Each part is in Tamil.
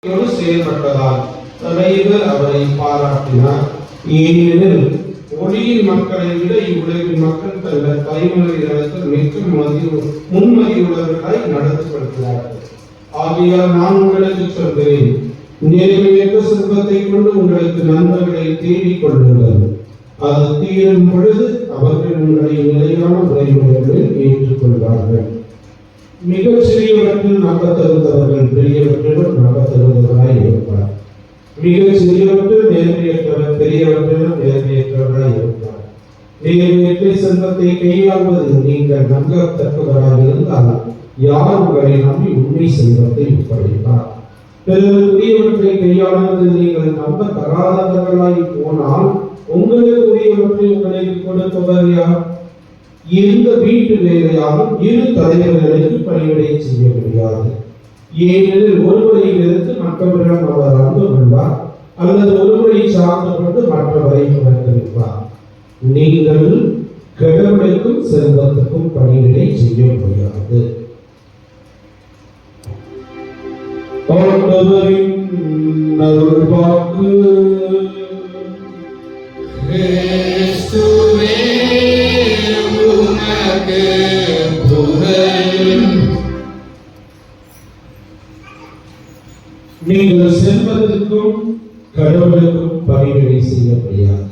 செயல்பட்டதால் தலைவர் அவரை பாராட்டினார். ஏனெனில் ஒளியின் மக்களை விட இவ்வுலகின் மக்கள் தங்கள் கைமொழிகளுக்கு மிக்க முன்மதியுள்ளவர்களாய் நடத்தப்படுகிறார்கள். ஆகையால் நான் உங்களுக்கு சொல்கிறேன், நேர்மையற்ற செல்வத்தை கொண்டு உங்களுக்கு நண்பர்களை தேடிக் கொள்ளுங்கள். அது தீரும் பொழுது அவர்கள் உங்களை நிலையான முறைமுறைகளில் ஏற்றுக்கொள்வார்கள். மிகச் சிறியவற்றில் நம்பத்தகுந்தவர்கள் பெரியவற்றிலும் நம்பத்தகுந்தவர்களாய் இருப்பார். மிகச் சிறியவற்றில் நேர்மையற்றவர் பெரியவற்றிலும் நேர்மையற்றவராய் இருப்பார். நேர்மையற்ற செல்வத்தை கையாள்வது நீங்கள் நம்பத்தக்கவராக இருந்தால் யார் உங்களை நம்பி உண்மை செல்வத்தை ஒப்படைப்பார்? பிறருக்குரியவற்றை கையாளுவது நீங்கள் நம்ப தகாதவர்களாய் போனால் உங்களுக்குரியவற்றை உங்களுக்கு கொடுப்பவர் யார்? எந்த வீட்டு வேலையாலும் இரு தலைவர்களுக்கு பணிவிடை செய்ய முடியாது. ஏனெனில் ஒருவரை எதிர்த்து மற்றவரிடம் அவர் அன்பு கொள்வார், அல்லது ஒருவரை சார்ந்து கொண்டு மற்றவரை புறக்கணிப்பார். நீங்கள் கடவுளுக்கும் செல்வத்துக்கும் பணிவிடை செய்ய முடியாது. ஆண்டவரின் அருள்வாக்கு. நீங்கள் செல்வதற்கும் கடவுளுக்கும் பணிவிடை செய்ய முடியாது.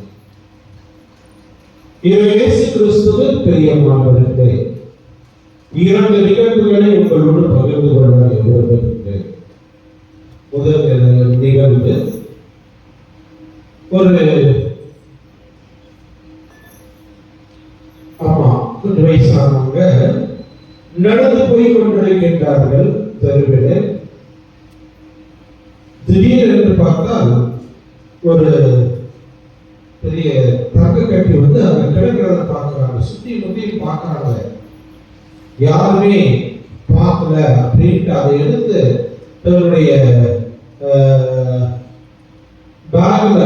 இயேசு கிறிஸ்துவில் பிரியமானவர்களே, இரண்டு நிகழ்வுகளை உங்களோடு பகிர்ந்து கொள்ள விரும்புகிறேன். முதல் நிகழ்வு, ஒரு அம்மா கொஞ்சம் வயசானவங்க நடந்து போய் கொண்டிருக்கின்றார்கள் தெருவில். திடீரென்று பார்த்தால் ஒரு பெரிய தங்க கட்டி வந்து அங்க கிடக்கிறத பார்க்கிறாங்க. சுத்தி முத்தி பார்க்கறாங்க, யாருமே பார்க்கல அப்படின்ட்டு அதை எடுத்து தன்னுடைய பேக்ல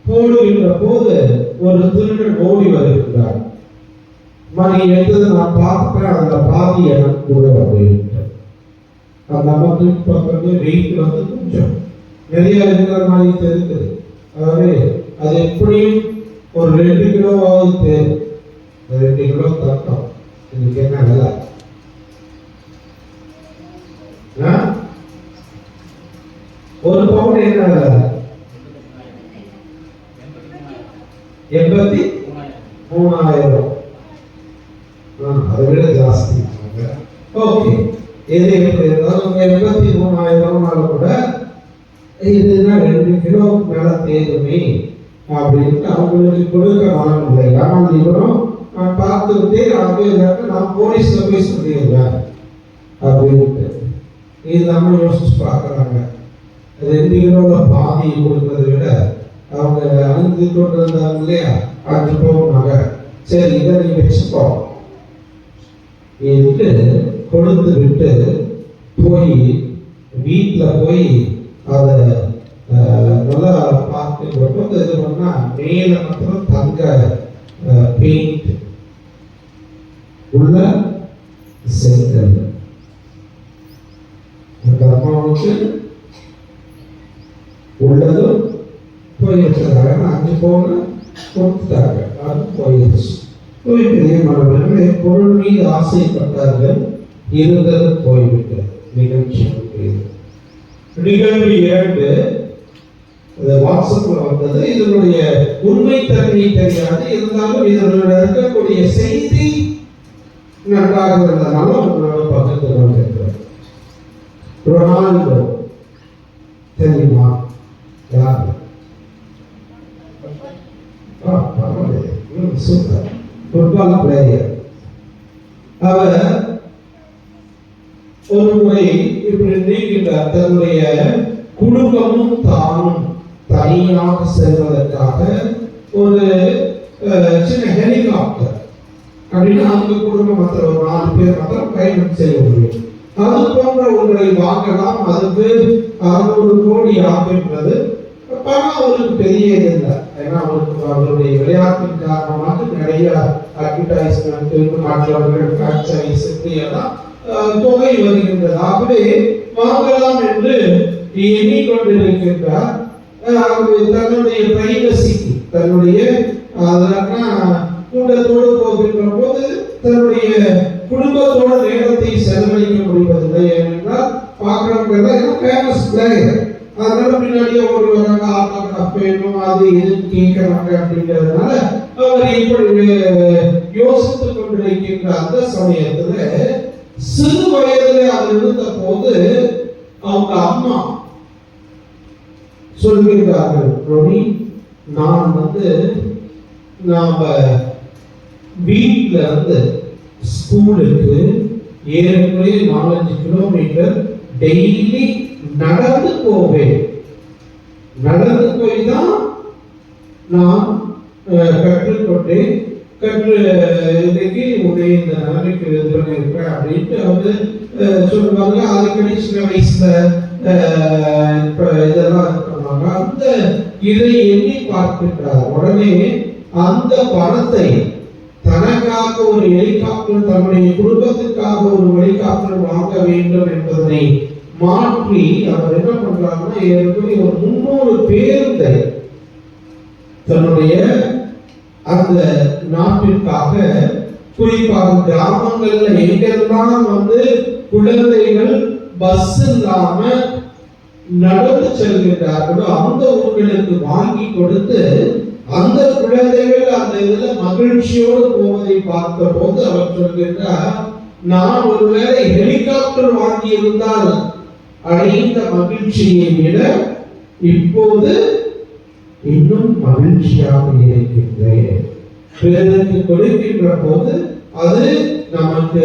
போடுகின்ற போது ஒரு திருடன் ஓடி வருகின்றார். மணி எடுத்தது நான் பார்த்துட்டேன், அந்த பாதி எனக்கு கூட அப்படின்ட்டு. அந்த நமக்கு பக்கத்து வெயிட் வந்து கொஞ்சம் நிறைய இருக்கிற மாதிரி தெரியுது. அதாவது அது எப்படியும் ஒரு 2 கிலோவாவது தேவை. 2 கிலோ தட்டம். இதுக்கு என்ன விலை? ஒரு பவுன் என்ன விலை? 83,000. அதை விட ஜாஸ்தி. ஓகே, எது எப்படி இருந்தாலும் 83,000 கூட இதுனா 2 கிலோ மேல தேவைமே அப்படின்ட்டு அவங்களுக்கு கொடுக்க வாங்கவில்லை. ஆனால் இவரும் நான் பார்த்துக்கிட்டே நான் போலீஸ்ல போய் சொல்லிடுறேன் அப்படின்ட்டு. இது நம்ம யோசிச்சு பார்க்கறாங்க. 2 கிலோல பாதி கொடுக்கறதை விட அவங்க அணிந்து கொண்டு இருந்தாங்க இல்லையா, 5 பவுன் நகை, சரி இதை நீ வச்சுக்கோ என்று கொடுத்து விட்டு போய் வீட்டில் போய் அதை நல்லா பார்க்குறப்போ இது பண்ணா மேல மாத்திரம் தங்க பெயிண்ட் உள்ள செங்கல். அந்த அம்மாவுக்கு உள்ளதும் போயிருக்கிறாங்க. 5 பவுன் கொடுத்துட்டாங்க, அது போயிடுச்சு. பிரியமானவர்களே, பொருள் மீது ஆசைப்பட்டார்கள், இருந்தது போய்விட்டது. நிகழ்ச்சி நிகழ்வு 2 வாட்ஸ்அப்ல வந்தது. இதனுடைய உண்மை தன்மை தெரியாது, இருந்தாலும் இதனுடைய இருக்கக்கூடிய செய்தி நன்றாக இருந்ததுனால உங்களோட பகிர்ந்து கொண்டிருக்கிறார். ரொனால்டோ தெரியுமா? யார்? Super football player. அவர் ஒரு முறை இப்படி நீக்கின்றார். தன்னுடைய குடும்பமும் தானும் தனியாக செல்வதற்காக ஒரு சின்ன ஹெலிகாப்டர் அப்படின்னா அவங்க குடும்பம் மாத்திரம் ஒரு 4 பேர் மாத்திரம் பயணம் செய்ய முடியும். அது போன்ற ஒன்றை வாங்கலாம். அதுக்கு 600 கோடி ஆகின்றது. பணம் அவருக்கு பெரிய இல்லை. ஏன்னா அவருடைய விளையாட்டின் காரணமாக நிறைய அட்வர்டைஸ்மெண்ட், மற்றவர்கள் பிரான்சைஸ் எல்லாம் தொகை வருகின்றது. ஆகவே வாங்கலாம் என்று எண்ணிக்கொண்டிருக்கின்றார். தன்னுடைய பிரைவசிக்கு, தன்னுடைய கூட்டத்தோடு போகின்ற போது தன்னுடைய குடும்பத்தோட நேரத்தை செலவழிக்க முடிவதில்லை. ஏனென்றால் பார்க்கிறவங்க ஃபேமஸ் பிளேயர், அதனால பின்னாடியே ஓடி வராங்க, ஆட்டா கப்பேனும் அது இது கேட்கிறாங்க. அப்படிங்கிறதுனால அவர் இப்படி யோசித்துக் கொண்டிருக்கின்ற அந்த சமயத்துல சிறு வயதுல அவர் இருந்த போது அவங்க அம்மா சொல்கிறார்கள், ரோனி, நான் நாம வீட்டுல இருந்து ஸ்கூலுக்கு ஏறக்குறைய 4-5 கிலோமீட்டர் டெய்லி நடந்து போவேன். நடந்து போய் தான் நான் கற்றுக்கொண்டேன். இன்னைக்கு உடைய இந்த நிலைமைக்கு இருப்பேன் அப்படின்ட்டு வந்து சொல்லுவாங்க. அதுக்கடி சின்ன வயசுல இதெல்லாம் பண்ணுவாங்க. அந்த இதை எண்ணி பார்க்கின்றார். உடனே அந்த பணத்தை தனக்காக ஒரு ஹெலிகாப்டர், தன்னுடைய குடும்பத்துக்காக ஒரு ஹெலிகாப்டர் வாங்க வேண்டும் என்பதனை மாற்றி அவர் என்ன பண்றாருன்னா, ஏற்கனவே ஒரு 300 பேருந்தை தன்னுடைய அந்த நாட்டிற்காக, குறிப்பாக கிராமங்கள்ல எங்கெல்லாம் குழந்தைகள் பஸ் இல்லாம நடந்து செல்கின்றார்களோ அந்த ஊர்களுக்கு வாங்கி கொடுத்து அந்த குழந்தைகள் அந்த இதுல மகிழ்ச்சியோடு போவதை பார்த்த போது அவர் சொல்கின்றார், நான் ஒருவேளை ஹெலிகாப்டர் வாங்கி இருந்தால் அடைந்த மகிழ்ச்சியை விட இப்போது இன்னும் மகிழ்ச்சியாக இருக்கின்றேன். பிறருக்கு கொடுக்கின்ற போது அது நமக்கு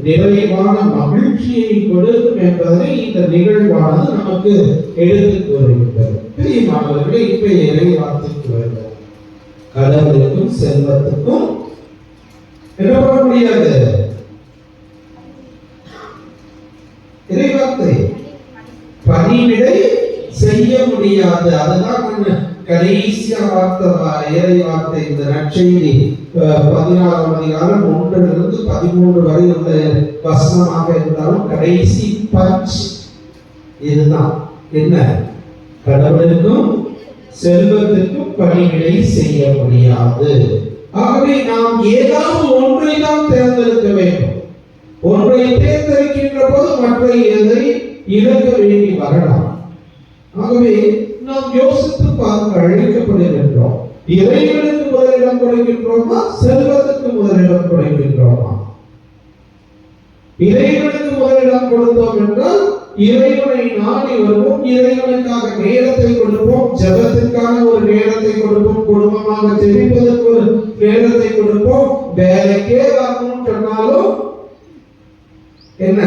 நிறைவான மகிழ்ச்சியை கொடுக்கும் என்பதை இந்த நிகழ்வானது நமக்கு எடுத்துக் கூறுகின்றது. பிரியமானவர்களே, இப்ப இறை வார்த்தைக்கு வருகிறது. கடவுளுக்கும் செல்வத்துக்கும் என்ன பண்ண முடியாது? இறைவார்த்தை பணிவிடை செய்ய முடியாது. அதுதான் கடைசியா வார்த்தை, இறை வார்த்தை. இந்த நற்செய்தி 16ஆம் அதிகாரம் 1 to 13 வரை உள்ள வசனமாக இருந்தாலும் கடைசி பஞ்ச் இதுதான். என்ன? கடவுளுக்கும் செல்வத்துக்கும் பணிவிடை செய்ய முடியாது. ஆகவே நாம் ஏதாவது ஒன்றை தான் தேர்ந்தெடுக்க வேண்டும். ஒன்றை தேர்ந்தெடுக்கின்ற போது மற்ற எதை இழக்க வேண்டி வரலாம். ஆகவே நாம் யோசித்து பார்க்க அழைக்கப்படுகின்றோம். இறைவனுக்கு முதலிடம் கொடுக்கின்றோமா, செல்வத்துக்கு முதலிடம் கொடுக்கின்றோமா? இறைவனுக்கு முதலிடம் கொடுத்தோம் என்றால் இறைவனை நாடி வருவோம், இறைவனுக்காக நேரத்தை கொடுப்போம், ஜெபத்திற்கான ஒரு நேரத்தை கொடுப்போம், குடும்பமாக ஜெபிப்பதற்கு ஒரு நேரத்தை கொடுப்போம். வேலைக்கே வரணும்னு சொன்னாலும் என்ன,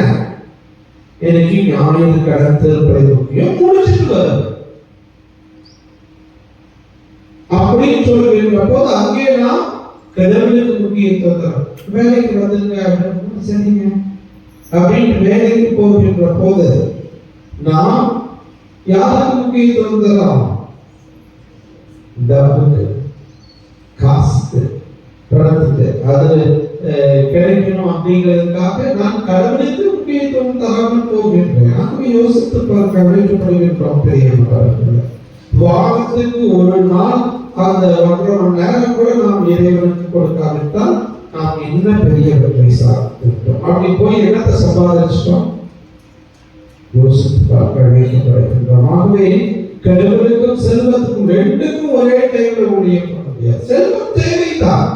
எனக்கு ஞாயிறு கடந்து முக்கியம், முடிச்சுட்டு வரும் அப்படின்னு சொல்லுகின்ற போது அங்கே நாம் கடவுளுக்கு முக்கியத்துவம் தரும். வேலைக்கு வந்துருங்க அப்படின்னு சரிங்க அப்படின்னு வேலைக்கு போகின்ற போது நாம் யாருக்கு முக்கியத்துவம் தரோம்? டப்புக்கு, காசுக்கு, பணத்துக்கு, அது கிடைக்கணும் அப்படிங்கிறதுக்காக நான் கடவுளுக்கு முக்கியத்துவம் தராமல் போகின்றேன். ஆகவே யோசித்து பார்க்க அழைக்கப்படுகின்றோம். பெரியவர்கள் வாரத்துக்கு ஒரு நாள் அந்த 1.5 மணி நேரம் கூட நாம் இறைவனுக்கு கொடுக்காவிட்டால் நாம் என்ன பெரிய வெற்றி சாதித்தோம். அப்படி போய் என்னத்தை சம்பாதிச்சிட்டோம்? யோசித்து பார்க்க அழைக்கப்படுகின்றோம். ஆகவே கடவுளுக்கும் செல்வத்துக்கும் ரெண்டுக்கும் ஒரே டைம்ல ஊழியம் பண்ண முடியாது. செல்வம் தேவைதான்,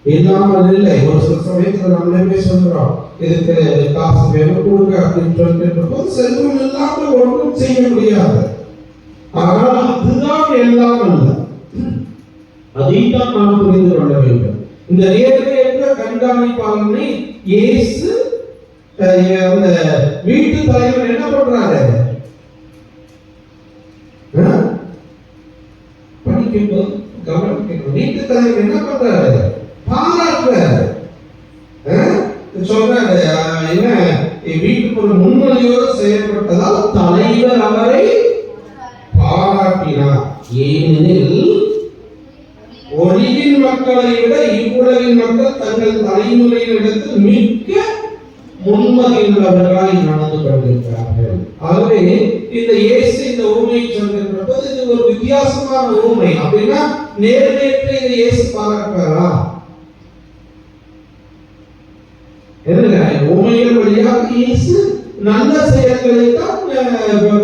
இல்லாமல் இல்லை. ஒரு சில சமயத்துல நம்மளே சொல்றோம், இதுக்கு காசு வேணும் கொடுங்க அப்படின்னு சொல்லிட்டு போது செல்வம் இல்லாமல் ஒன்றும் செய்ய முடியாது. ஆனால் அதுதான் எல்லாம் அல்ல, அதைத்தான் நாம் புரிந்து கொள்ள வேண்டும். இந்த நேர்மையற்ற கண்காணிப்பாளனை இயேசு அந்த வீட்டு தலைவர் என்ன பண்றாரு? படிக்கும் போது கவனிக்கணும். வீட்டு தலைவர் என்ன பண்றாரு? பாராட்டுறாரு, சொல்றாரு. என்ன, வீட்டுக்கு ஒரு முன்மொழியோடு செயல்பட்டதால் தலைவர் அவரை பாராட்டினார். ஏனெனில் ஒளியின் மக்களை விட இவ்வுலகின் மக்கள் தங்கள் தலைமுறையினிடத்தில் மிக்க முன்மதியுள்ளவர்களாய் நடந்து கொண்டிருக்கிறார்கள். ஆகவே இந்த இயேசு இந்த ஊமையை சொல்கின்ற போது இது ஒரு வித்தியாசமான ஊமை. அப்படின்னா நேர்மையற்ற இந்த இயேசு பாராட்டுறாரா? ஊமைகள் வழியாக இயேசு நல்ல செயல்களை தான்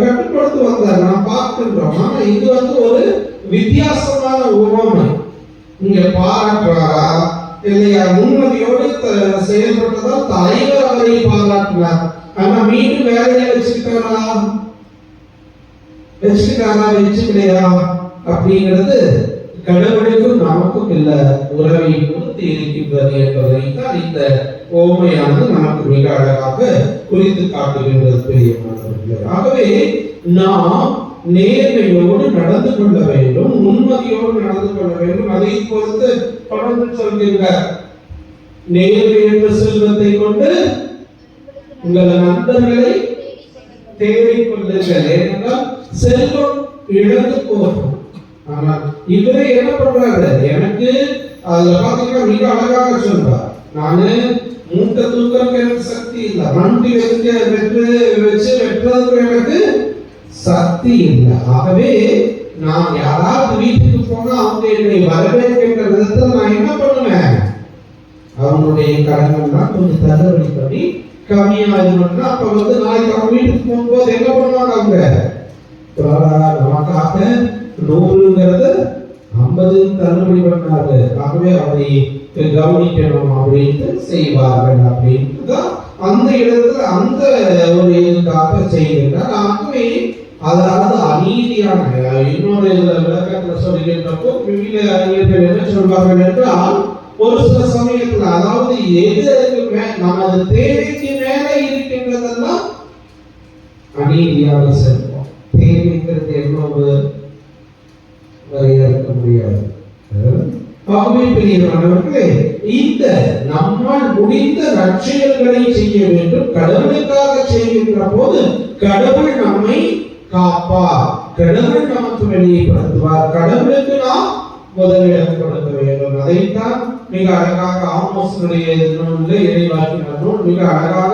கற்றுக் கொடுத்து வந்தார், நாம் பார்க்கின்றோம். ஆனா இது ஒரு வித்தியாசமான உவமை. இங்க பாராட்டுறாரா இல்லையா? முன்மதியோடு செயல்பட்டதால் தலைவர் அவரை பாராட்டினார். ஆனா மீண்டும் வேலையை வச்சுக்கலையா அப்படிங்கிறது கடவுளுக்கும் நமக்கும் இல்ல உறவை பொறுத்து இருக்கின்றது என்பதை தான் இந்த ஓமையானது நமக்கு மிக அழகாக குறித்து காட்டுகின்றது பெரியமானவர்களே. ஆகவே நாம் நேர்மையோடு நடந்து கொள்ள வேண்டும், முன்மதியோடு நடந்து கொள்ள வேண்டும். அதை பொறுத்து தொடர்ந்து சொல்கின்றார், நேர்மை என்ற செல்வத்தை கொண்டு உங்கள் நண்பர்களை தேடிக் கொள்ளுங்கள், ஏனென்றால் செல்வம் இழந்து போகும். ஆனால் இவரே என்ன பண்றாரு, எனக்கு அதுல பாத்தீங்கன்னா மிக அழகாக சொல்றார், நானு மூட்டை தூக்கம் எனக்கு சக்தி இல்லை, வண்டி வச்சு வெட்டுறதுக்கு எனக்கு சக்தி இல்லை. ஆகவே நான் யாராவது வீட்டுக்கு போனா அவங்க என்னை வரவேற்கின்ற விதத்தில் நான் என்ன பண்ணுவேன், அவனுடைய கடன்கள்லாம் கொஞ்சம் தள்ளுபடி பண்ணி கம்மியாயிருந்தா அப்ப நாளைக்கு அவங்க வீட்டுக்கு போகும்போது என்ன பண்ணுவாங்க, அவங்க நமக்காக 100ங்கிறது 50 தள்ளுபடி பண்ணாரு, ஆகவே அவரை கவனிக்கணும் அப்படின்ட்டு செய்வார்கள். அப்படின்ட்டு தான் அந்த இடத்துல அந்த ஒரு இதுக்காக செய்கின்றார். ஆகவே அதாவது அநீதியான இன்னொரு விளக்கத்துல சொல்லுகின்றப்போ விவித அறிஞர்கள் என்ன சொல்வார்கள் என்றால், ஒரு சில சமயத்துல அதாவது எதுக்கு நமது தேவைக்கு மேல இருக்கின்றதெல்லாம் அநீதியாக செல்வோம். தேவைங்கிறது எவ்வளவு வரையறுக்க முடியாது. ஆகவே பெரியவர்களே, இந்த நம்மால் முடிந்த நற்செயல்களை செய்ய வேண்டும். கடவுளுக்காக செய்கின்ற போது கடவுள் நம்மை காப்பார், கடவுள் நமக்கு வெளிப்படுத்துவார், கடவுளுக்கு நாம் முதலிடம் கொடுக்க வேண்டும். அதைத்தான் மிக அழகாக ஆமோஸுடைய நூலில் இறைவாக்கினர் நூல் மிக அழகாக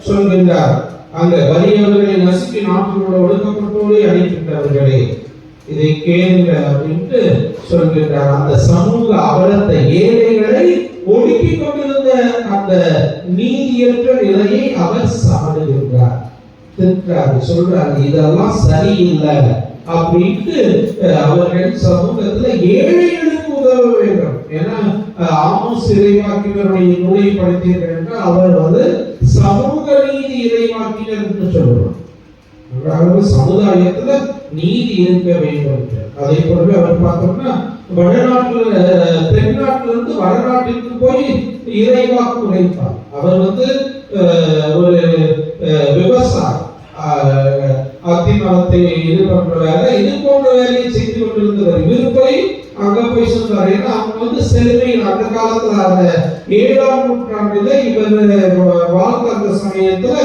சொல்கின்றார். அந்த வறியவர்களை நசுக்கி நாட்டினோட ஒடுக்கப்பட்டோடு அழைக்கின்றவர்களே இதை கேளுங்கள் அப்படின்ட்டு சொல்கின்றார். அந்த சமூக அவலத்தை, ஏழைகளை ஒடுக்கி கொண்டிருந்த அந்த நீதியற்ற நிலையை அவர் சாடுகின்றார், திட்டுறாரு, சொல்றாரு இதெல்லாம் சரியில்லை அப்படின்ட்டு அவர்கள் சமூகத்துல ஏழைகளுக்கு உதவ வேண்டும். ஏன்னா ஆமோஸ் இறைவாக்கினருடைய நூலை படித்தீர்கள் என்றால் அவர் சமூக நீதி இறைவாக்கினர் என்று சொல்றார். சமுதாயத்துல நீதி இருக்க வேண்டும். அதே போலவே அவர் பார்த்தோம்னா வடநாட்டுல தென்னாட்டிலிருந்து வடநாட்டிற்கு போய் இறைவாக்கு உரைப்பார். அவர் ஒரு விவசாயி, அத்திமரத்தை இது பண்ற வேலை, இது போன்ற வேலையை செய்து கொண்டிருந்தவர். இவர் போய் அங்க போய் சொல்றாரு. ஏன்னா அவங்க செழுமையில் அந்த காலத்துல அந்த 7ஆம் நூற்றாண்டுல இவர் வாழ்ந்த அந்த சமயத்துல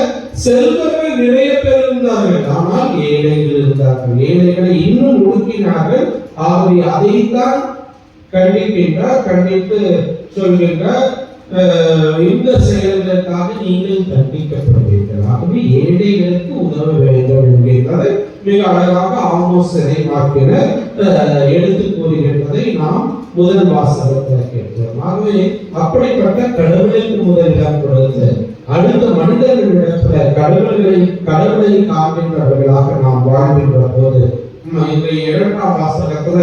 செல்வர்கள் நிறைய பேர் இருந்தார்கள், ஆனால் ஏழைகள் இருந்தார்கள். ஏழைகளை இன்னும் ஒடுக்கினார்கள். ஆகவே அதைத்தான் கண்டிக்கின்றார், கண்டித்து சொல்கின்றார், இந்த செயல்களுக்காக நீங்கள் தண்டிக்கப்படுவீர்கள். ஆகவே ஏழைகளுக்கு உதவ வேண்டும் என்கின்றதை மிக அழகாக ஆமோஸ் இறைவாக்கினர் எடுத்து கூறுகின்றதை நாம் முதல் வாசகத்தில் கேட்கிறோம். ஆகவே அப்படிப்பட்ட கடவுளுக்கு முதலிடம் கொடுத்து அடுத்த மனிதர்களிடத்துல கடவுளை காண்கின்றவர்களாக நாம் வாழ்கின்ற போது இன்றைய 2ஆம் வாசகத்துல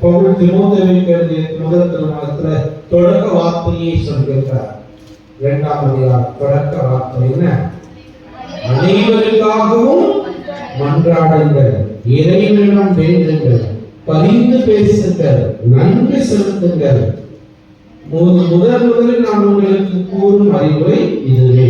பவுல் தீமோத்தேயுவுக்கு எழுதிய முதல் திருமுகத்துல தொடக்க வார்த்தையை சொல்கின்றார். 2ஆம் அதிகாரம் தொடக்க வார்த்தை என்ன? அனைவருக்காகவும் மன்றாடுங்கள், இறைவனிடம் வேண்டுங்கள், பரிந்து பேசுங்கள், நன்றி செலுத்துங்கள். முதலில் நான் உங்களுக்கு கூறும் அறிவுரை இதுவே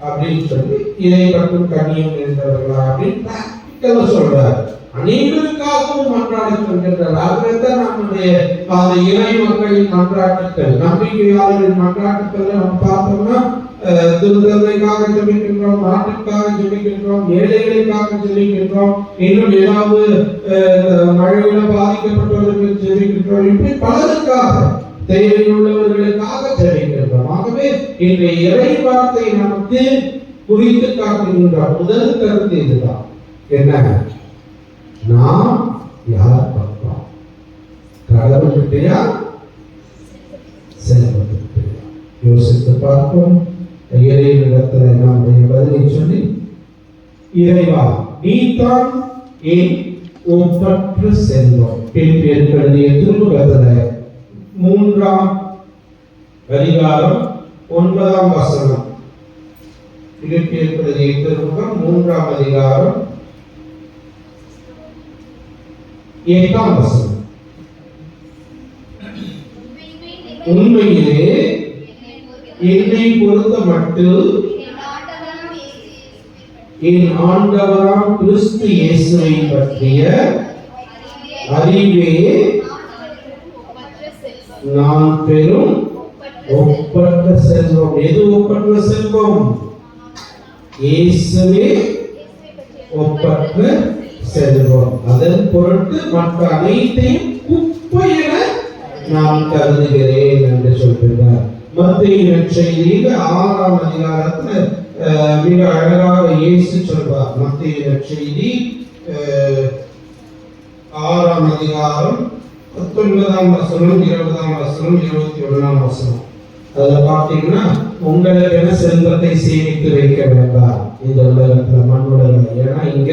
அப்படின்னு சொல்லி இதை பற்றும் கண்ணியம் என்றவர்களா அப்படின்னு சொல்றார். அனைவருக்காகவும் மன்றாட சொல்கின்றார். அதுதான் நம்முடைய அந்த இறை மக்களின் மன்றாட்டுக்கள், நம்பிக்கையாளர்களின் மன்றாட்டுக்கள் நம்ம பார்த்தோம்னா திருத்தந்தைக்காக ஜெபிக்கின்றோம், நாட்டுக்காக ஜெபிக்கின்றோம், ஏழைகளுக்காக ஜெபிக்கின்றோம், இன்னும் ஏதாவது மழையில பாதிக்கப்பட்டவர்களுக்கு ஜெபிக்கின்றோம், இப்படி பலருக்காக தேவையுள்ளவர்களுக்காக ஜெபிக்கின்றோம். ஆகவே இன்றைய இறை வார்த்தை நமக்கு குறித்து காட்டுகின்ற முதல் கருத்து இதுதான். என்ன? நாம் யார் பக்கம்? கடவுள்கிட்டயா செல்வத்திற்கிட்டயா? யோசித்து பார்ப்போம். இறைவனிடத்துல நம்முடைய பதிலை சொல்லி, இறைவா நீதான் என் ஒப்பற்ற செல்வம். பிலிப்பியர் எழுதிய திருமுகத்துல 3ஆம் அதிகாரம் 9ஆம் வசனம். பிலிப்பியர் எழுதிய திருமுகம் 3ஆம் அதிகாரம் 8ஆம் வசனம். உண்மையிலே என்னை பொறுத்த மட்டும் என் ஆண்டவராம் கிறிஸ்து இயேசுவை பற்றிய அறிவே நான் பெறும் ஒப்பற்ற செல்வம். எது ஒப்பற்ற செல்வம்? இயேசுவே ஒப்பற்ற செல்வம். அதன் பொருட்டு மற்ற அனைத்தையும் குப்பை என நான் கருதுகிறேன் என்று சொல்கிறார். மத்தேயு நற்செய்தியில் 6ஆம் அதிகாரத்தில் மிக அழகாக இயேசு சொல்வார். மத்தேயு நற்செய்தி 6ஆம் அதிகாரம் 19ஆம் வசனம், 20ஆம் வசனம், 21ஆம் வசனம். அதுல பார்த்தீங்கன்னா, உங்களுக்கென செல்வத்தை சேமித்து வைக்க வேண்டாம் இந்த உலகத்துல, மண்ணுலகில். ஏன்னா இங்க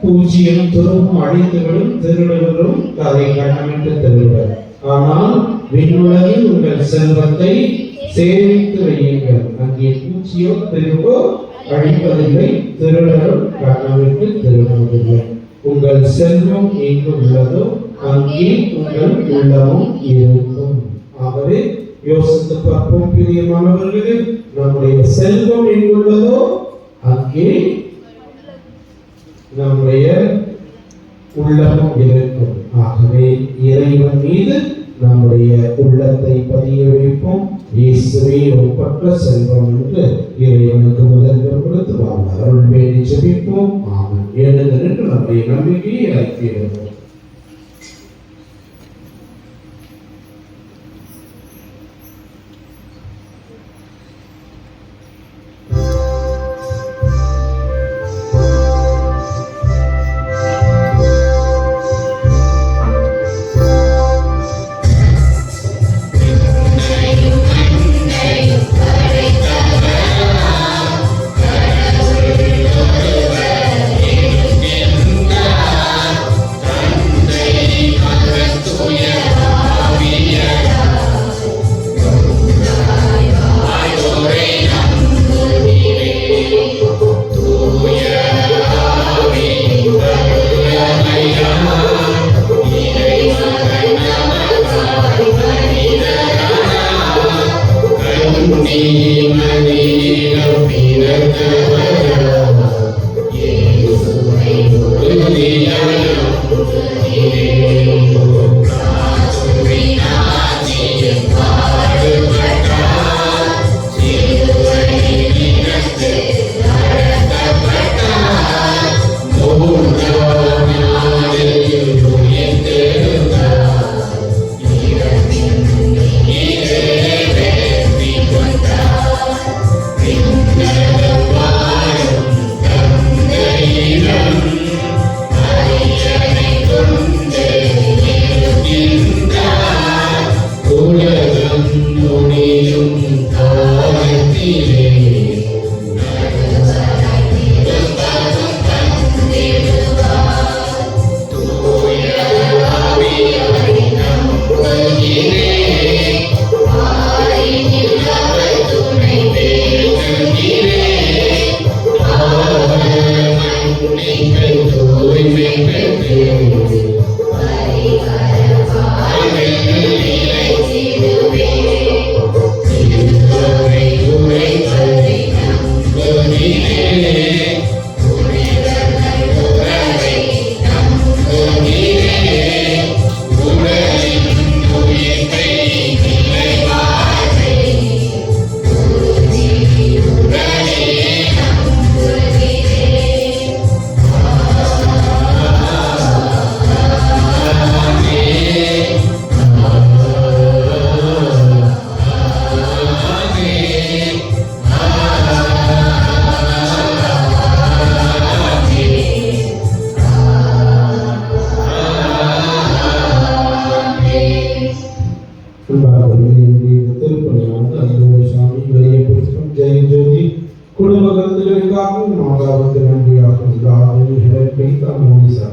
பூஜ்ஜியம் துருவும் அழித்துவிடும், திருடுகளும் அதை கண்ணமிட்டு திருடுவர். ஆனால் விண்ணுலகில் உங்கள் செல்வத்தை சேமித்து வையுங்கள். அங்கே பூச்சியோ திருவோ அழிப்பதில்லை, திருடரும் கண்ணமிட்டு திருடுவதில்லை. உங்கள் செல்வம் எங்கு உள்ளதோ அங்கே உங்கள் உள்ளமும் இருக்கும். ஆகவே யோசித்து பார்ப்போம் பிரியமானவர்களே, நம்முடைய செல்வம் எங்குள்ளதோ அங்கே நம்முடைய உள்ளமும் இருக்கும். ஆகவே இறைவன் மீது நம்முடைய உள்ளத்தை பதிய வைப்போம். இயேசுவே ஒப்பற்ற செல்வம் என்று இறைவனுக்கு முதல்வர் கொடுத்து வாங்க அருள் வேண்டி ஜெபிப்போம். ஆமென். எழுந்து நின்று நம்முடைய நம்பிக்கையை அறிக்கையிடுவோம்.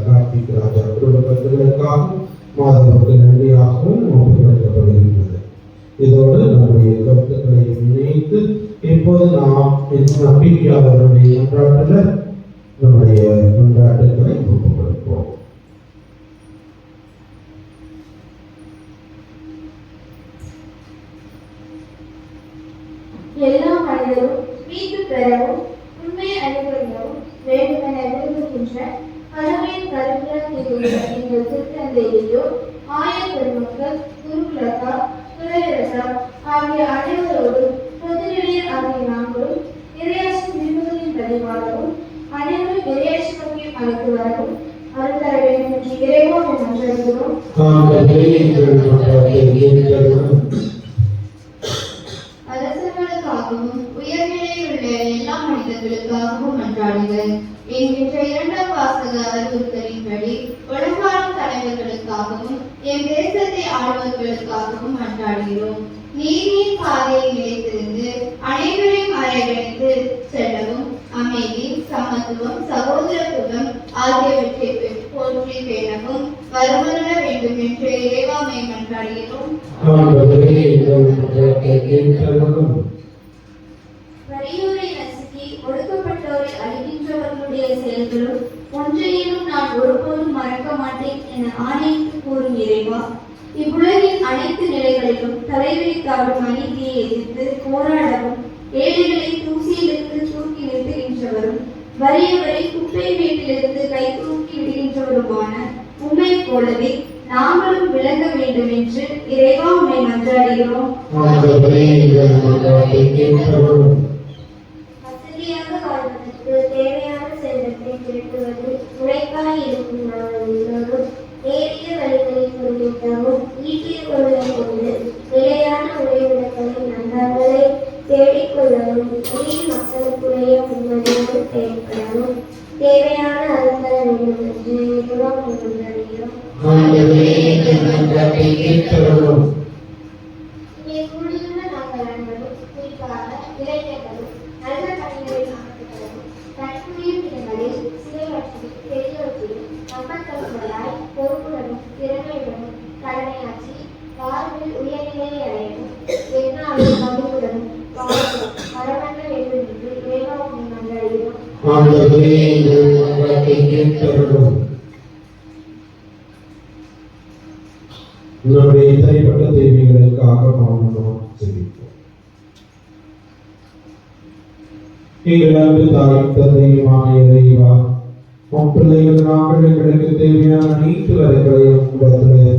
கார்த்திக் ராஜா குடும்பத்தினருக்காகவும் மாதவருக்கு நன்றியாகவும் ஒப்புக்கொடுக்கப்படுகின்றது. இதோடு நம்முடைய கருத்துக்களை இணைத்து இப்போது நாம் நம்பிக்கையாளர்களுடைய கொண்டாட்டத்தில் நம்முடைய கொண்டாட்டங்களை ஒப்புக் கொடுப்போம். எல்லா மனிதரும் மீட்பு பெறவும் உண்மை அறிவுறுத்தவும் வேண்டுமென விரும்புகின்ற கடவுளின் கருவியாக எங்கள் திருத்தந்தையோ ஆயர் பெருமக்கள் குருகுலத்தா துறையரசா ஆகிய அனைவரோடு பொதுநிலையில் ஆகிய நாங்களும் இறையாட்சி விரும்புகளின் பதிவாகவும் அனைவரும் இறையாட்சி நோக்கி அழைத்து வரவும் அருள் தர வேண்டும் என்று இறைவா மன்றாடுகிறோம். அரசர்களுக்காகவும் உயர்நிலையில் உள்ள எல்லா மனிதர்களுக்காகவும் மன்றாடுங்கள். என்கின்ற இரண்டாம் வாசக அறிவுறுத்தலின்படி உலகாளும் தலைவர்களுக்காகவும் என் தேசத்தை ஆளுநர்களுக்காகவும் மன்றாடுகிறோம். நீதியின் பாதையை நிலைத்திருந்து அனைவரையும் அரவணைத்து செல்லவும் அமைதி, சமத்துவம், சகோதரத்துவம் ஆகியவற்றை போற்றி பேணவும் வரமுள்ள வேண்டும் என்று இறைவாமை மன்றாடுகிறோம். வறியோரை நசுக்கி ஒடுக்கப்பட்டோரை அழிக்கின்றவர்களுடைய செயல்களும் ஒன்றையும் நான் ஒருபோதும் மறக்க மாட்டேன் என ஆணையிட்டு கூறும் இறைவா, இவ்வுலகின் அனைத்து நிலைகளிலும் தலைவிரித்தாடும் அநீதியை எதிர்த்து போராடவும் ஏழைகளை தூசியிலிருந்து தூக்கி நிறுத்துகின்றவரும் வறியவரை குப்பை வீட்டிலிருந்து கை தூக்கி விடுகின்றவருமான உண்மை போலவே நாங்களும் விளங்க வேண்டும் என்று இறைவா உம்மை மன்றாடுகிறோம். வசதியாக வாழ்வதற்கு தேவையான செல்வத்தை திரட்டுவது உழைப்பாய் இருக்கும் நாங்கள் எல்லோரும் நேரிய வழிகளை குறிப்பிட்டவும் ஈட்டிய பொருளை கொண்டு நிலையான உறைவிடங்களை நண்பர்களை தேடிக்கொள்ளவும் உரிய மக்களுக்குரிய முன்மதியோடு செயல்படவும் தேவையான அருந்தர வேண்டும் என்று இறைவா மன்றாடுகிறோம். இங்கே கூடியுள்ள நாங்கள் அனைவரும் குறிப்பாக இளைஞர்களும் நல்ல பணிகளில் அமர்த்தப்படவும் கற்புரியும் இடங்களில் சிலைவற்றில் பெரியோற்றில் நம்பத்தவர்களாய் பொறுப்புடனும் திறமையுடனும் கடமையாற்றி வாழ்வில் உயர்நிலையை அடையவும் எந்நாளும் மகிழ்வுடனும் வாழவும் வரவண்ண வேண்டும் என்று இறைவாவும் மன்றாடுகிறோம். நம்முடைய தனிப்பட்ட தேவைகளுக்காக மௌனமாக ஜெபிப்போம். எங்கள் அன்பு தாய் தந்தையுமான இறைவா, உம் பிள்ளைகள் நாங்கள் எங்களுக்கு தேவையான அனைத்து வரங்களையும் உங்களிடத்தில்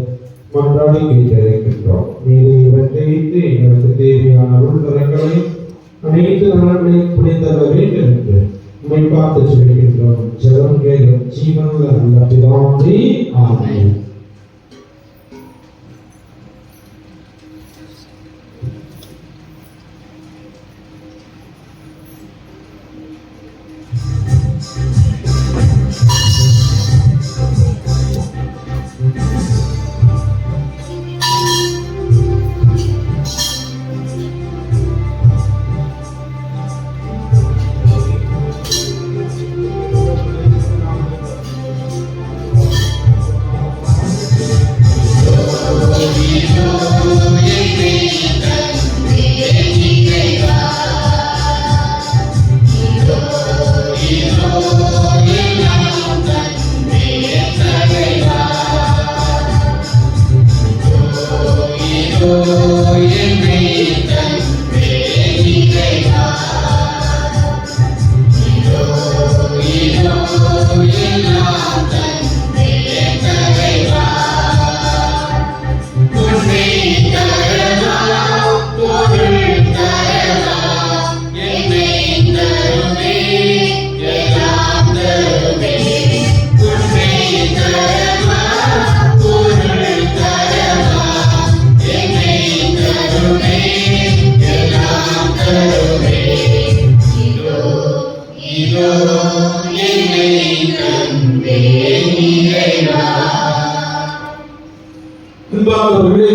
மன்றாடி கேட்டிருக்கின்றோம். நீரை இவற்றைத்து எங்களுக்கு தேவையான அருள் வரங்களையும் அனைத்து நலன்களையும் புரிந்தர வேண்டும் என்று உம்மை பார்த்து சொல்கின்றோம். ஜெபம் கேளும் ஜீவனுள்ள நல்ல பிதாவே, ஆமென்.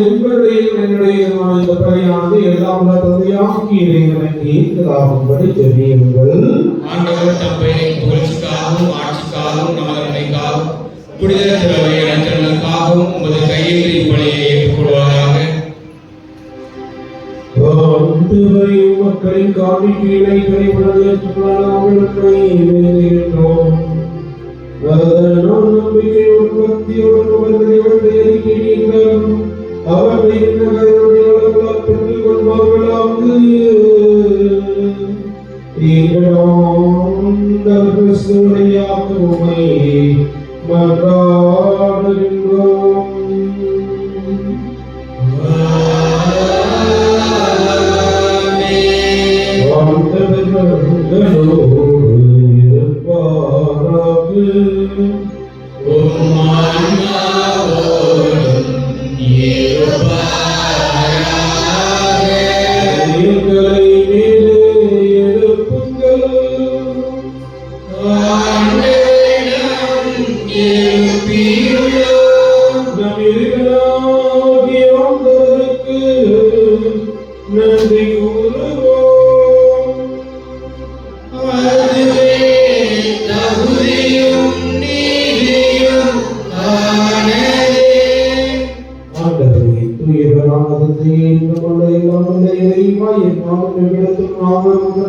உங்களுடைய என்னுடைய இந்த பணியானது எல்லாம் தந்தையாக்கி இறைவனுக்கு ஏற்றதாகும்படி ஜெபியுங்கள். ஆண்டவர் தம் பெயரின் புகழ்ச்சிக்காகவும் ஆட்சிக்காகவும் எங்களுக்காகவும் நமது நன்மைக்காகவும் புனித திருவையினர்களுக்காகவும் உமது கையில் இப்பணியை ஏற்றுக்கொள்வாராக. மக்களின் காணிக்கைகளை கைவிடுவது நம்பிக்கையோடு பக்தியோடு அவர்களை அறிக்கையிட்டார். அவர்களை பெற்றுக் கொள்வார்களாக. உமை மன்றாடுகின்றோம். நன்றி கூறுவோம். ஆண்டவரே, தூயவரானது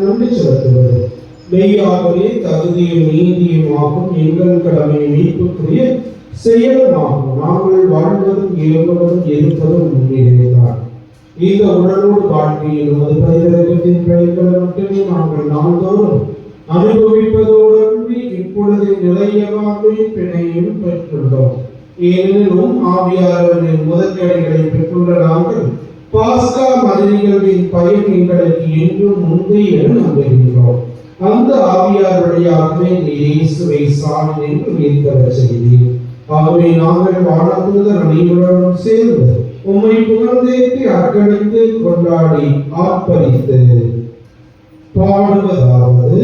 நன்றி செலுத்துவது மெய்யாகவே தகுதியும் நீதியுமாகும். எங்கள் கடமை மீட்புக்குரிய செயலுமாகும். நாங்கள் வாழ்வதும் இயல்பதும் இருப்பதும் உண்மையிலேதான். இந்த உடலோடு வாழ்க்கையில் உமது பரிவரகத்தின் பயன்களை மட்டுமே நாங்கள் நாள்தோறும் அனுபவிப்பதோடு இப்பொழுது நிலைய வாழ்வையும் பிணையும் பெற்றுள்ளோம். ஏனெனிலும் ஆவியாளர்களின் முதற்கடைகளை பெற்றுள்ள நாங்கள் பாஸ்கா மதினிகளின் பயன் எங்களுக்கு என்றும் முந்தை என நம்புகின்றோம். அந்த ஆவியார் வழியாகவே இயேசுவை சாமியில் உயிர்த்தவர் செய்தீர். ஆகவே நாங்கள் வானதூதர் அனைவருடன் சேர்ந்து உம்மை புகழ்ந்தேற்றி அர்ப்பணித்து கொண்டாடி ஆர்ப்பரித்து பாடுவதாவது: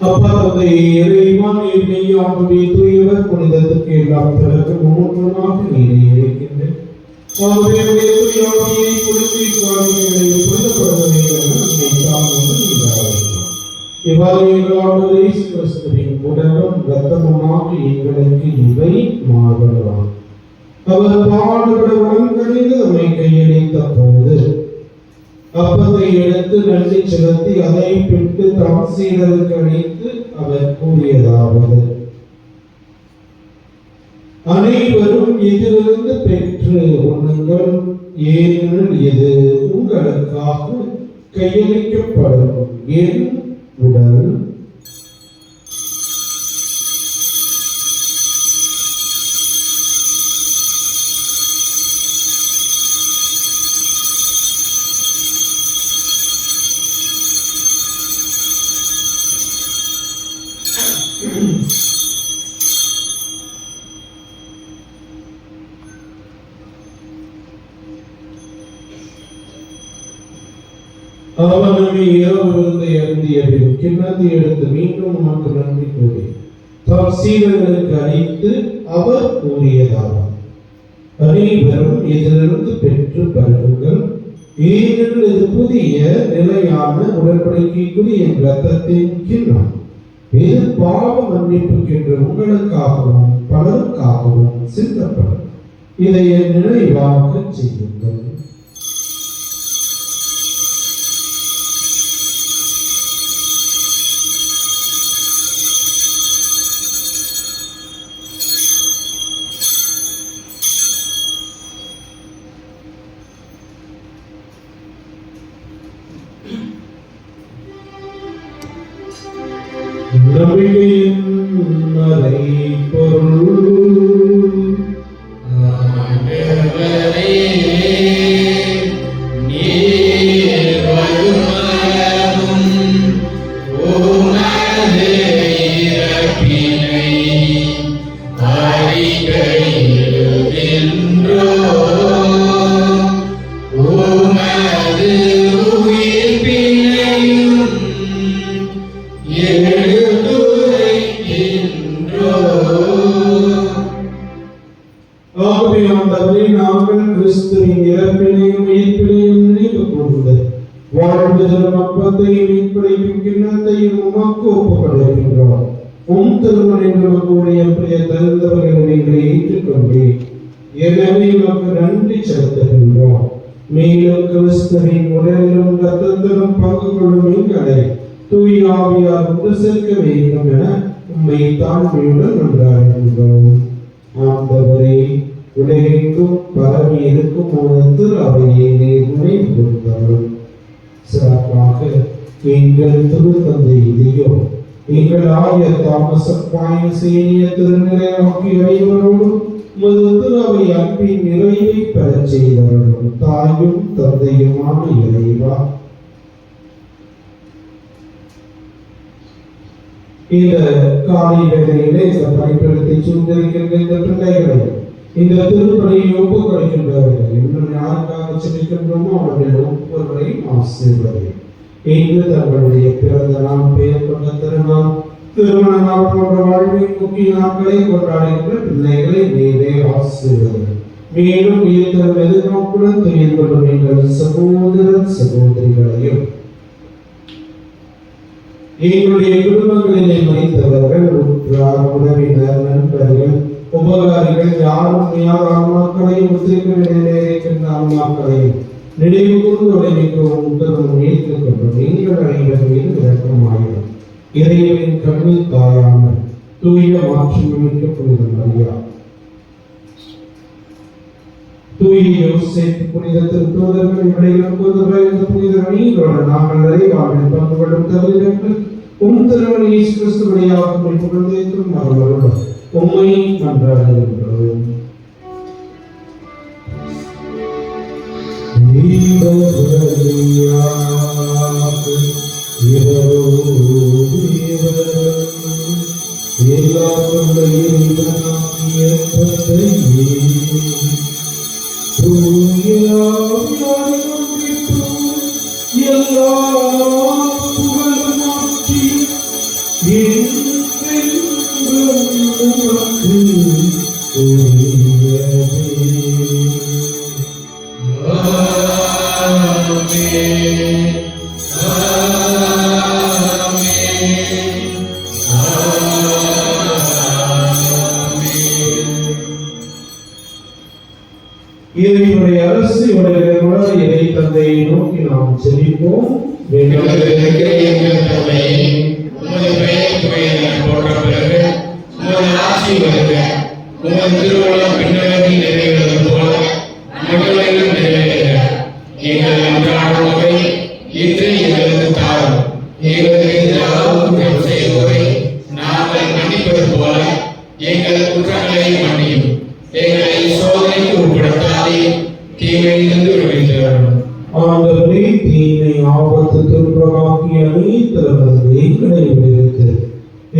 அப்பா இறைவன் மெய்யாகவே தூயவர், புனிதத்துக்கு எல்லாம் பிறகு மூலமாக நீரே இருக்கின்ற உடலும் ரத்தமுமாக எங்களுக்கு இவை மாறலாம். அவர் பாடுபடுவன் கணிந்து நம்மை கையளித்த போது அப்பத்தை எடுத்து நன்றி செலுத்தி அதை பிட்டு தம் சீடருக்கு அளித்து அவர் கூறியதாவது: அனைவரும் இதிலிருந்து பெற்று உண்ணுங்கள், ஏனெனில் இது உங்களுக்காக கையளிக்கப்படும் என் உடல். அவனமே இரவு விருந்தை அருந்திய பின் கிண்ணத்தை எடுத்து மீண்டும் உமக்கு நன்றி கூறி தம் சீடர்களுக்கு அளித்து அவர் கூறியதாகும்: அனைவரும் இதிலிருந்து பெற்று பருகுங்கள், ஏனெனில் இது புதிய நிலையான உடன்படிக்கைக்குரிய என் இரத்தத்தின் கிண்ணம். இது பாவ மன்னிப்புக்கென்று உங்களுக்காகவும் பலருக்காகவும் சிந்தப்படும். இதை என் நினைவாக செய்யுங்கள். நம்பிக்கையின் மறைபொருள் ஆண்டவரே, நீர் வருமளவும் உமது இறப்பினை அறிக்கையிடுகின்றோம். உமது உயிர்ப்பினையும் ஆகவே ஆண்டவரே, நாங்கள் கிறிஸ்துவின் இறப்பினையும் உயிர்ப்பினையும் நினைவு கூர்ந்து வாழ்வுதலும் அப்பத்தையும் மீட்படைக்கும் கிண்ணத்தையும் உமக்கு ஒப்புக்கொடுக்கின்றோம். திருமணம் நமக்குடைய பிரிய தருந்தவர்களை நீங்கள் ஏற்றுக்கொண்டே, எனவே உமக்கு நன்றி செலுத்துகின்றோம். மேலும் கிறிஸ்துவின் உடலிலும் இரத்தத்திலும் பங்கு கொள்ளும் எங்களை தூய ஆவியார் ஒன்று சேர்க்க வேண்டும் என உம்மை தாழ்மையுடன் நன்றாடுகின்றோம். ஆண்டவரே, உலகெங்கும் பரவி இருக்கும் உனது அவையை நினைவு கூர்ந்தாலும் சிறப்பாக எங்கள் திருத்தந்தை இதையோ எங்கள் ஆயர் தாமஸ் சீனிய திருநிலை ஆகிய அனைவரோடும் உமது அவை அன்பின் நிறைவை பெறச் செய்தவர்களும் தாயும் தந்தையுமான இறைவா, இந்த காலை வேளையிலே இந்த பணிப்பிடத்தை சூழ்ந்திருக்கின்ற இந்த பிள்ளைகளை இந்த திருப்பணியை ஒப்புக்கொடுக்கின்றவர்கள் இன்னும் யாருக்காக செலுக்கின்றோமோ அவர்கள் ஒவ்வொருவரையும் ஆசீர்வதி. இன்று தங்களுடைய பிறந்த நாள், பெயர் கொண்ட திருநாள், திருமண நாள் போன்ற வாழ்வின் முக்கிய நாட்களை கொண்டாடுகின்ற பிள்ளைகளை நேரே ஆசீர்வதி. மேலும் உயிர்த்தல் எதிர்நோக்குடன் துயில் கொள்ளும் எங்கள் சகோதர சகோதரிகளையும் எங்களுடைய குடும்பங்களிலே மறைத்தவர்கள், உற்றார், உறவினர், நண்பர்கள், உபகாரிகள் யாரும் யார் ஆன்மாக்களையும் இருக்கின்ற ஆன்மாக்களையும் நினைவு கூர்ந்து உடைமைக்கும் உத்தரவும் ஏற்றுக்கொண்டும் எங்கள் அனைவர் மீது இரக்கமாயிரும். இறைவனின் கண்ணில் தாயான தூய மாற்றமிக்க புனித மரியா, தூய யோசேப்பு, புனித திருத்தூதர்கள், இந்த புனித அணிகளோடு நாங்கள் நிறைவாழ்வில் பங்கு கொள்ளும் தகுதிகள் திருமணி இயேசு கிறிஸ்து வழியாக புகழ்ந்தேற்றும் மரபரோடு உம்மை நன்றாடுகின்றோம். எல்லா இறைவனுடைய அரசு உடைய இறை தந்தையை நோக்கி நாம் செல்வோம். எங்கள் குற்றங்களை மன்னியும், எங்களை சோதனைக்கு உட்படுத்தாதே, தீமையிலிருந்து விடுவித்தருளும். ஆண்டவரே, தீமை ஆபத்து துன்பமாகிய அனைத்திலிருந்து எங்களை விடுவித்து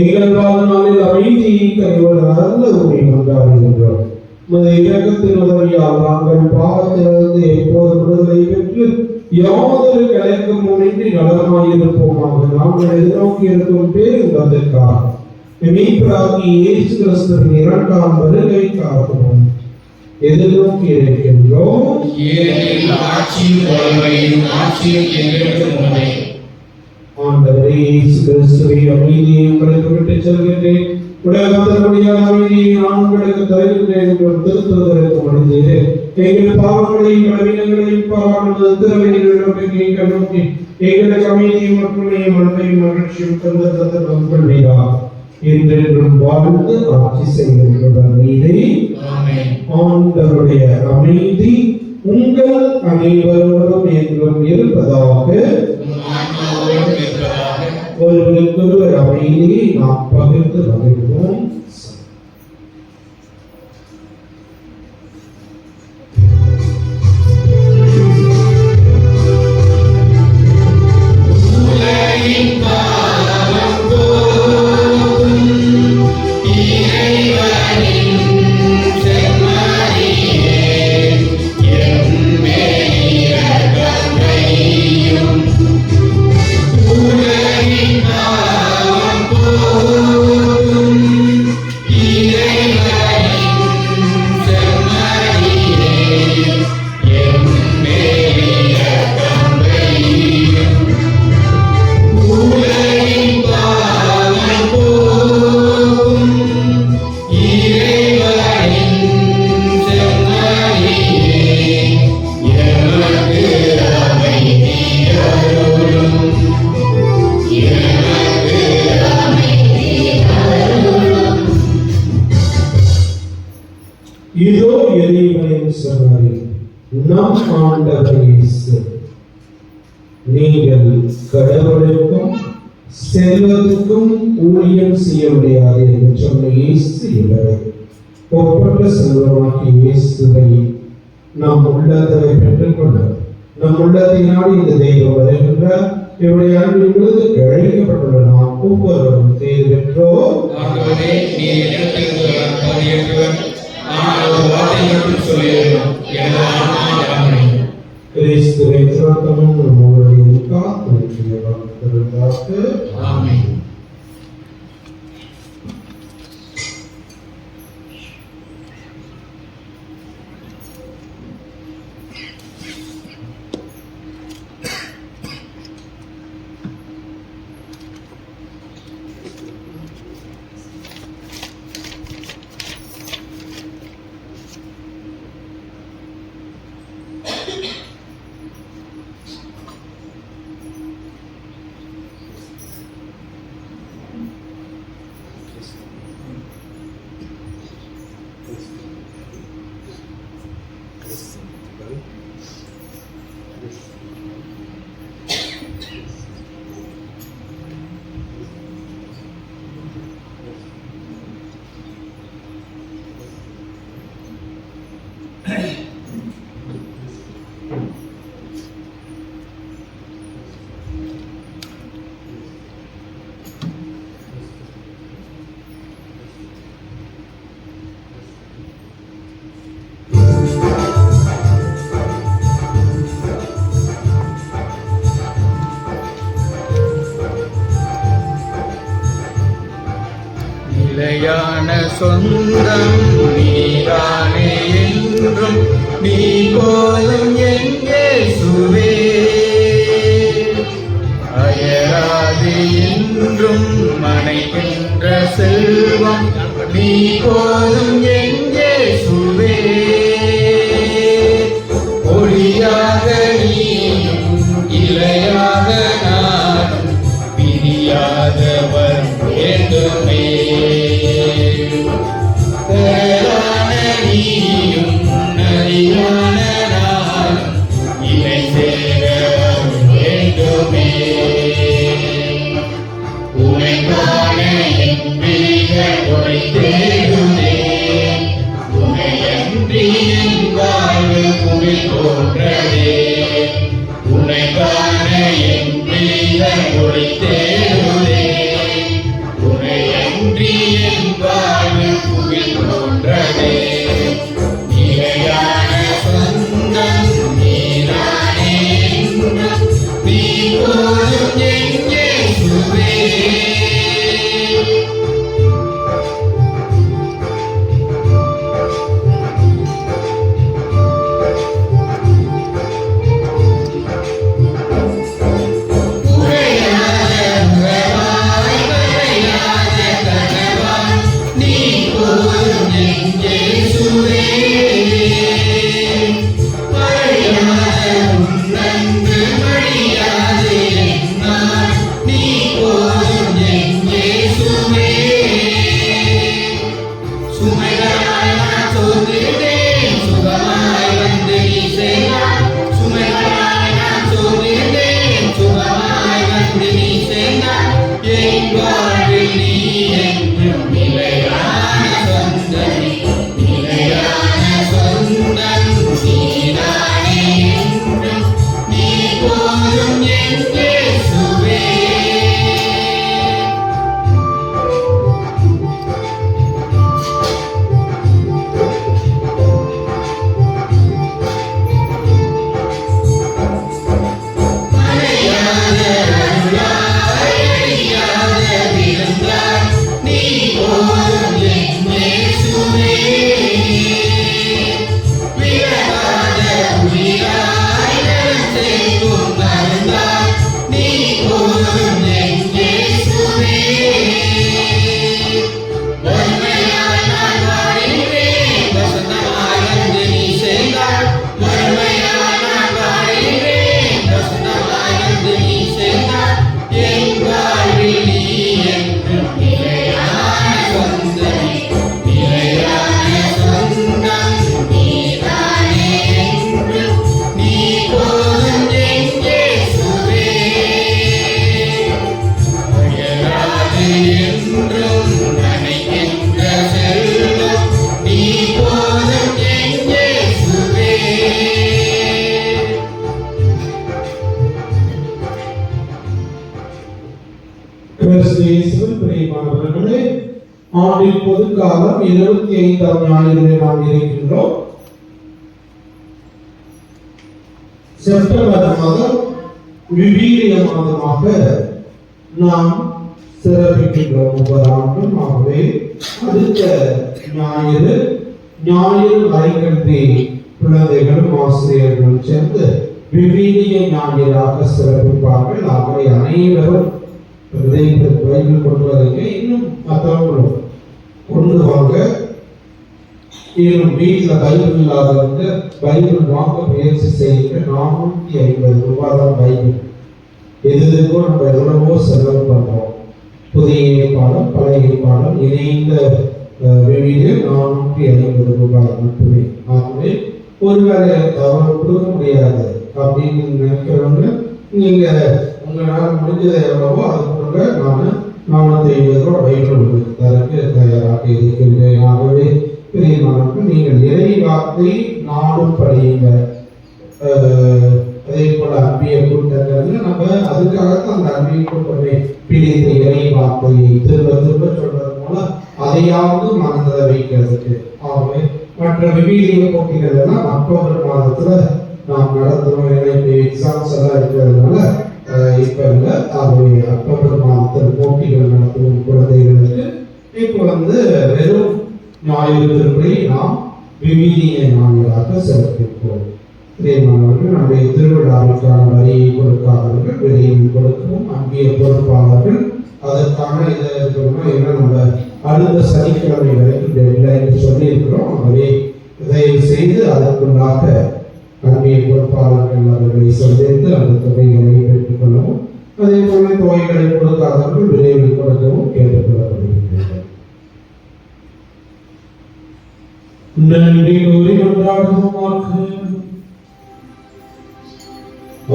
எங்கள் வாழ்நாளில் அமைதியை கைவிட நல்ல உண்மை கொண்டாடுகின்றோம். உமது இரக்கத்தின் உதவியால் நாங்கள் பாவத்திலிருந்து எப்போது விடுதலை பெற்று யாதொரு கலக்கமுமின்றி நலமாயிருப்போமாக. நாங்கள் எதிர்நோக்கி இருக்கும் பேருந்ததற்காக மீட்பராகிய இயேசு கிறிஸ்துவின் இரண்டாம் வருகைக்காகவும் எதிர்நோக்கி இருக்கின்றோம். ஏனெனில் ஆட்சியும் வல்லமையும் ஆட்சியும் என்றென்றும் உமதே. ஆண்டவரே இயேசு கிறிஸ்துவை அமைதியை உங்களுக்கு விட்டுச் செல்கின்றேன், உலகத்தினுடைய அமைதியை நான் உங்களுக்கு தருகின்றேன் என்று திருத்துவதற்கு முடிந்தது. எங்கள் பாவங்களையும் பலவீனங்களையும் பாராமல் திறமையிடம் நோக்கி எங்களுக்கு அமைதியும் ஒற்றுமையும் அன்பையும் மகிழ்ச்சியும் தந்த நம்புவீரா என்றென்றும் வாழ்ந்து ஆட்சி செய்கின்ற நீதி. ஆண்டவருடைய அமைதி உங்கள் அனைவரோடும் என்றும் இருப்பதாக. ஒருவருக்கொருவர் அமைதியை நாம் பகிர்ந்து மகிழ்வோம். இதோ இறைவனின் சொன்னாரே, நம் ஆண்டவர் இயேசு, நீங்கள் கடவுளுக்கும் செல்வத்துக்கும் ஊழியம் செய்ய முடியாது என்று சொன்ன இயேசு இவரை ஒப்பற்ற செல்வமாக்கி இயேசுவை நாம் உள்ளத்தை பெற்றுக்கொள்ள நம் உள்ளத்தை நாடி இந்த தெய்வம் வருகின்றார். இவருடைய அன்பின் பொழுது அழைக்கப்பட்டுள்ள நாம் ஒவ்வொருவரும் தேர்வு பெற்றோர். கிறிஸ்துவை திறத்தமும் நம்முடைய காத்து. ஆமென். நிலையான சொந்தம் நீதானே என்றும் நீ போதும் என் இயேசுவே. அயராது என்றும் மனைகின்ற செல்வம் நீ போதும் என் இயேசுவே. ஒளியாக நீயும் இலையாக நானும் பிரியாதவர் வேண்டுமே. நீயும் நதியான நானும் இணை சேர வேண்டுமே. உனைக்கான என் விழிகள் உனை தேடுமே. உனையன்றி என் வாழ்வு குளிர் போன்றதே. உனைக்கான ஆண்டின் பொதுக்காலம் 25ஆம் ஞாயிறு நாம் இருக்கின்றோம். செப்டம்பர் மாதம் விவிலிய மாதமாக நாம் சிறப்பிக்கின்றோம் ஒவ்வொரு ஆண்டும். ஆகவே அடுத்த ஞாயிறு மறைக்கல்வி குழந்தைகளும் ஆசிரியர்களும் சேர்ந்து விவிலிய ஞாயிறாக சிறப்பிப்பார்கள். ஆகவே அனைவரும் பைபிள் கொண்டு வரீங்க, இன்னும் மற்றவங்களும் கொண்டு வாங்க. இன்னும் வீட்டில் பைபிள் இல்லாதவங்க பைபிள் வாங்க முயற்சி செய்யுங்க. 450 ரூபாய் தான் பைபிள். எதுக்கும் நம்ம எவ்வளவோ செலவு பண்றோம். புதிய ஏற்பாடும் பழைய ஏற்பாடும் இணைந்த விவிலியம் 450 ரூபாய் மட்டுமே. ஆகவே ஒருவேளை தவறு கொடுக்க முடியாது அப்படின்னு நினைக்கிறவங்க நீங்க உங்களால் முடிஞ்சதை எவ்வளவோ அது கொடுங்க. நான் 450 ரூபாய் பைபிள் உங்களுக்கு தரக்கு தயாராக இருக்கின்றேன். ஆகவே பிரியமானவர்கள், நீங்கள் இறை வார்த்தை நாடும் படியுங்க. அதே போல அன்பிய கூட்டங்கள் நம்ம அதுக்காகத்தான் அந்த அன்பிய கூட்டமே பிடித்த இறை வார்த்தையை திரும்ப சொல்றது மூலம் அதையாவது மனதில் வைக்கிறதுக்கு. ஆகவே மற்ற விவிலிய போட்டிகள் எல்லாம் அக்டோபர் மாதத்துல நாம் நடத்துவோம். எனக்கு எக்ஸாம்ஸ் எல்லாம் இருக்கிறதுனால இப்ப இல்லை. ஆகவே அக்டோபர் மாதத்தில் போட்டிகள் நடத்துவோம் குழந்தைகளுக்கு. இப்போ வெறும் ஞாயிறு திருப்பலி நாம் விவிலிய ஞாயிறாக சிறப்பிப்போம். பிரியமானவர்கள், நம்முடைய திருவிழாவிற்கான வரியை கொடுக்காதவர்கள் விரைவில் கொடுக்கவும். அங்கே பொறுப்பாளர்கள் அதற்கான இதை என்ன நம்ம அடுத்த சனிக்கிழமை வரைக்கும் டெட்லைன் சொல்லியிருக்கிறோம். ஆகவே தயவு செய்து அதற்குள்ளாக அங்கே பொறுப்பாளர்கள் அவர்களை சந்தித்து அந்த தொகைகளை பெற்றுக் கொள்ளவும். அதே போல தொகைகளை கொடுக்காதவர்கள் விரைவில் கொடுக்கவும் கேட்டுக்கொள்ளப்படுகின்றனர். நன்றி கூறி கொண்டாடுவோமாக.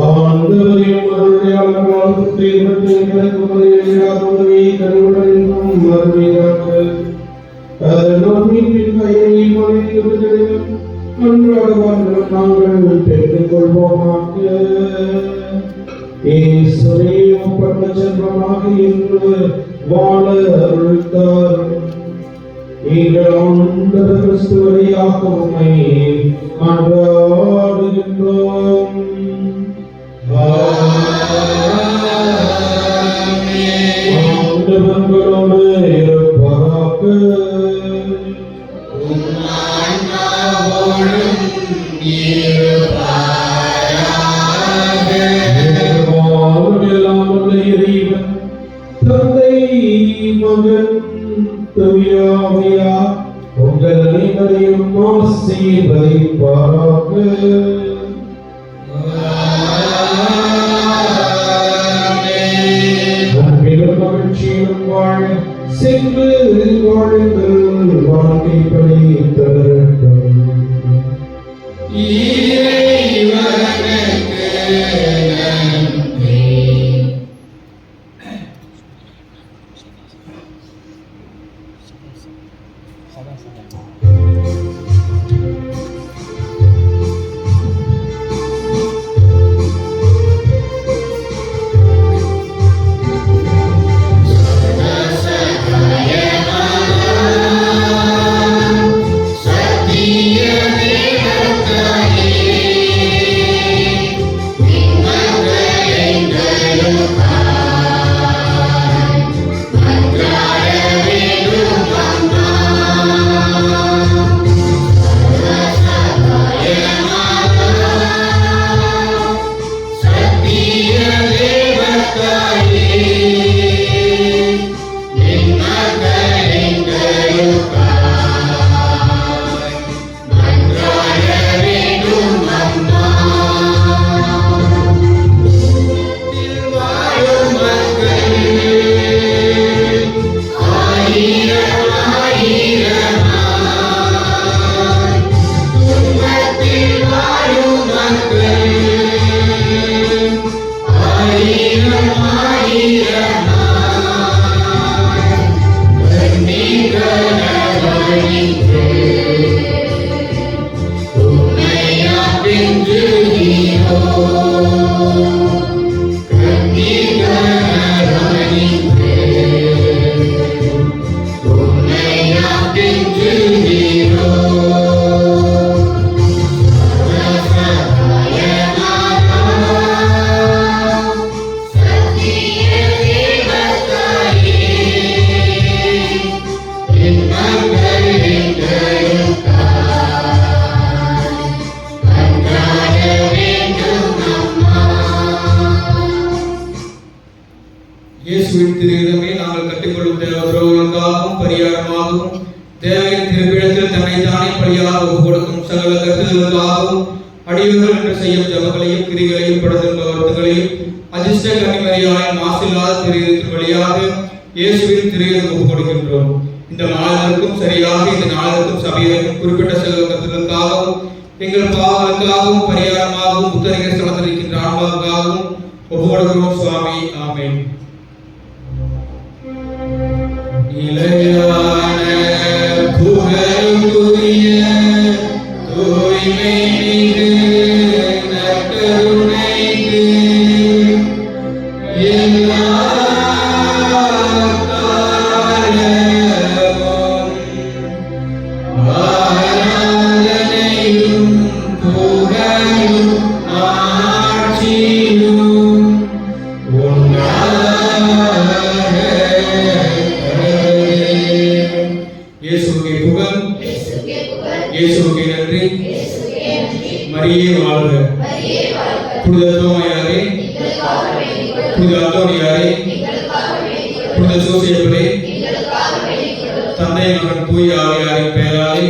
ஆண்டவரின் அருளாளர்களுக்கு எங்களுக்கு உதவியாக மறுமையாக நாங்கள் பெற்றுக் கொள்வோமாக. ஒப்பற்ற செல்வமாக இன்று வாழ அருள்தார். எங்கள் ஆண்டவர் கிறிஸ்து வழியாக உம்மை மன்றாடுகின்றோம். ஆண்டவர்களோடு இருப்பாராக. தந்தை, மகன், தூயாவியார் உங்கள் அனைவரையும் ஆசீர்வதிப்பாராக. அன்பிலும் மகிழ்ச்சியிலும் வாழ சென்று வாழுங்கள். வாழ்க்கைப்படி தொடரட்டும். இயேசுவின் திருவிழமே நாங்கள் கற்றுக்கொள்ளும் தேவர்களுக்காகவும் பரிகாரமாகவும் தேவையின் திருப்பிடத்தில் தன்னைத்தானே பலியாக ஒப்புக் கொடுக்கும் சகல கருத்துகளுக்காகவும் அடியவர்கள் என்று செய்யும் ஜபங்களையும் கிரிகளையும் படுத்தும் வருத்தங்களையும் அதிர்ஷ்ட கன்னிமரியாய் மாசில்லாத திருவிழத்தின் வழியாக இயேசுவின் திருவிழம் ஒப்புக் கொடுக்கின்றோம். இந்த நாளிற்கும் சரியாக இந்த நாளிற்கும் சபையிற்கும் குறிப்பிட்ட சகல கருத்துகளுக்காகவும் எங்கள் பாவங்களுக்காகவும் பரிகாரமாகவும் புத்தரிக்க சமர்த்திருக்கின்ற ஆன்மாவுக்காகவும் ஒப்புக் கொடுக்கிறோம் சுவாமி. ஆமென். நிலையான புகழுக்குரிய தூய்மை மிகு நற்கருணைக்கு எல்லா காலமும் ஆராதனையும் புகழும் ஆட்சியும் இயேசுவுக்கே புகழ், இயேசுவுக்கே நன்றி. மரியே வாழ்க. புனித தோமையாரே, புனித அந்தோனியாரே, புனித சோசியப்பரே, தந்தை மகன் தூய ஆவியாரின் பெயராலே